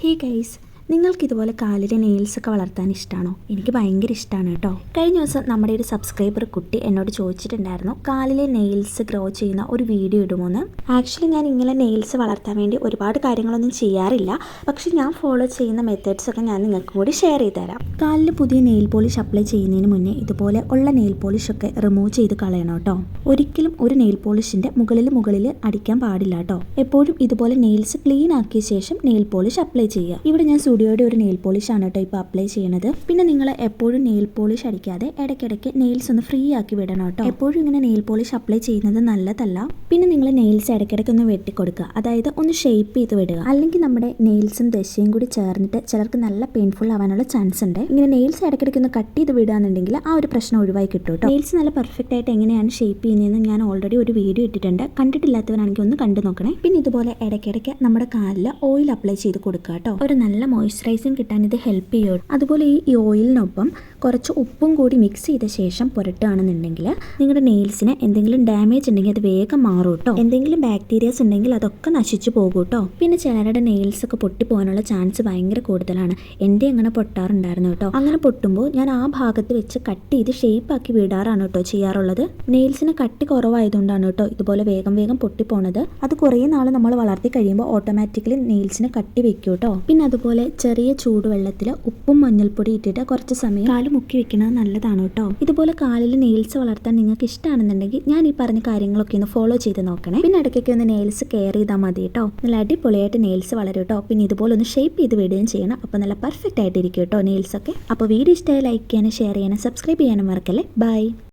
Hey guys, നിങ്ങൾക്കിതുപോലെ കാലിലെ നെയിൽസൊക്കെ വളർത്താൻ ഇഷ്ടമാണോ? എനിക്ക് ഭയങ്കര ഇഷ്ടമാണ് കേട്ടോ. കഴിഞ്ഞ ദിവസം നമ്മുടെ ഒരു സബ്സ്ക്രൈബർ കുട്ടി എന്നോട് ചോദിച്ചിട്ടുണ്ടായിരുന്നു കാലിലെ നെയിൽസ് ഗ്രോ ചെയ്യുന്ന ഒരു വീഡിയോ ഇടുമോന്ന്. ആക്ച്വലി ഞാൻ ഇങ്ങനെ നെയിൽസ് വളർത്താൻ വേണ്ടി ഒരുപാട് കാര്യങ്ങളൊന്നും ചെയ്യാറില്ല, പക്ഷെ ഞാൻ ഫോളോ ചെയ്യുന്ന മെത്തേഡ്സൊക്കെ ഞാൻ നിങ്ങൾക്ക് കൂടി ഷെയർ ചെയ്ത് തരാം. കാലിൽ പുതിയ നെയിൽ പോളിഷ് അപ്ലൈ ചെയ്യുന്നതിന് മുന്നേ ഇതുപോലെ ഉള്ള നെയിൽ പോളിഷൊക്കെ റിമൂവ് ചെയ്ത് കളയണം കേട്ടോ. ഒരിക്കലും ഒരു നെയിൽ പോളിഷിൻ്റെ മുകളിൽ അടിക്കാൻ പാടില്ല കേട്ടോ. എപ്പോഴും ഇതുപോലെ നെയിൽസ് ക്ലീൻ ആക്കിയ ശേഷം നെയിൽ പോളിഷ് അപ്ലൈ ചെയ്യുക. ഇവിടെ ഞാൻ സ്റ്റുഡിയോയുടെ ഒരു നെയിൽ പോളിഷ് ആണ് കേട്ടോ ഇപ്പോൾ അപ്ലൈ ചെയ്യണത്. പിന്നെ നിങ്ങൾ എപ്പോഴും നെയിൽ പോളിഷ് അടിക്കാതെ ഇടയ്ക്കിടയ്ക്ക് നെയിൽസ് ഒന്ന് ഫ്രീ ആക്കി വിടണം കേട്ടോ. എപ്പോഴും ഇങ്ങനെ നെയിൽ പോളിഷ് അപ്ലൈ ചെയ്യുന്നത് നല്ലതല്ല. പിന്നെ നിങ്ങൾ നെയിൽസ് ഇടയ്ക്കിടയ്ക്ക് ഒന്ന് വെട്ടിക്കൊടുക്കുക, അതായത് ഒന്ന് ഷേപ്പ് ചെയ്ത് വിടുക. അല്ലെങ്കിൽ നമ്മുടെ നെയിൽസും ദശയും കൂടി ചേർന്നിട്ട് ചിലർക്ക് നല്ല പെയിൻഫുൾ ആവാനുള്ള ചാൻസ് ഉണ്ട്. ഇങ്ങനെ നെയിൽസ് ഇടയ്ക്കിടയ്ക്ക് ഒന്ന് കട്ട് ചെയ്ത് വിടുകയാണെന്നുണ്ടെങ്കിൽ ആ ഒരു പ്രശ്നം ഒഴിവായി കിട്ടും കേട്ടോ. നെയിൽസ് നല്ല പെർഫെക്റ്റ് ആയിട്ട് എങ്ങനെയാണ് ഷേപ്പ് ചെയ്യുന്നതെന്ന് ഞാൻ ഓൾറെഡി ഒരു വീഡിയോ ഇട്ടിട്ടുണ്ട്, കണ്ടിട്ടില്ലാത്തവരാണെങ്കിൽ ഒന്ന് കണ്ടു നോക്കണേ. പിന്നെ ഇതുപോലെ ഇടയ്ക്കിടയ്ക്ക് നമ്മുടെ കാലിൽ ഓയിൽ അപ്ലൈ ചെയ്ത് കൊടുക്കുക കേട്ടോ. ഒരു നല്ല മോയ്സ്ചറൈസിങ് കിട്ടാൻ ഇത് ഹെൽപ്പ് ചെയ്യും. അതുപോലെ ഈ ഓയിലിനൊപ്പം കുറച്ച് ഉപ്പും കൂടി മിക്സ് ചെയ്ത ശേഷം പുരട്ടുകയാണെന്നുണ്ടെങ്കിൽ നിങ്ങളുടെ നെയിൽസിന് എന്തെങ്കിലും ഡാമേജ് ഉണ്ടെങ്കിൽ അത് വേഗം മാറും കേട്ടോ. എന്തെങ്കിലും ബാക്ടീരിയാസ് ഉണ്ടെങ്കിൽ അതൊക്കെ നശിച്ചു പോകും കേട്ടോ. പിന്നെ ചിലരുടെ നെയിൽസ് ഒക്കെ പൊട്ടിപ്പോകാനുള്ള ചാൻസ് ഭയങ്കര കൂടുതലാണ്. എൻ്റെ അങ്ങനെ പൊട്ടാറുണ്ടായിരുന്നു കേട്ടോ. അങ്ങനെ പൊട്ടുമ്പോൾ ഞാൻ ആ ഭാഗത്ത് വെച്ച് കട്ട് ചെയ്ത് ഷേപ്പ് ആക്കി വിടാറാണ് കേട്ടോ ചെയ്യാറുള്ളത്. നെയിൽസിന് കട്ടി കുറവായതുകൊണ്ടാണ് കേട്ടോ ഇതുപോലെ വേഗം പൊട്ടിപ്പോണത്. അത് കുറേ നാൾ നമ്മൾ വളർത്തി കഴിയുമ്പോൾ ഓട്ടോമാറ്റിക്കലി നെയിൽസിന് കട്ടി വെക്കും കേട്ടോ. പിന്നെ അതുപോലെ ചെറിയ ചൂടുവെള്ളത്തിൽ ഉപ്പും മഞ്ഞൾപ്പൊടി ഇട്ടിട്ട് കുറച്ച് സമയം കാല് മുക്കി വെക്കുന്നത് നല്ലതാണ് കേട്ടോ. ഇതുപോലെ കാലിൽ നെയിൽസ് വളർത്താൻ നിങ്ങൾക്ക് ഇഷ്ടമാണെന്നുണ്ടെങ്കിൽ ഞാൻ ഈ പറഞ്ഞ കാര്യങ്ങളൊക്കെ ഒന്ന് ഫോളോ ചെയ്ത് നോക്കണേ. പിന്നെ ഇടയ്ക്കൊക്കെ ഒന്ന് നെയിൽസ് കെയർ ചെയ്താൽ മതി കേട്ടോ. നല്ല അടിപൊളിയായിട്ട് നെയിൽസ് വളരും കേട്ടോ. പിന്നെ ഇതുപോലെ ഒന്ന് ഷേപ്പ് ചെയ്ത് വിടുകയും ചെയ്യണം. അപ്പോൾ നല്ല പെർഫെക്റ്റ് ആയിട്ടിരിക്കും കേട്ടോ നെയിൽസ് ഒക്കെ. അപ്പോൾ വീഡിയോ ഇഷ്ടമായി ലൈക്ക് ചെയ്യാനും ഷെയർ ചെയ്യാനും സബ്സ്ക്രൈബ് ചെയ്യാനും മറക്കല്ലേ. ബൈ.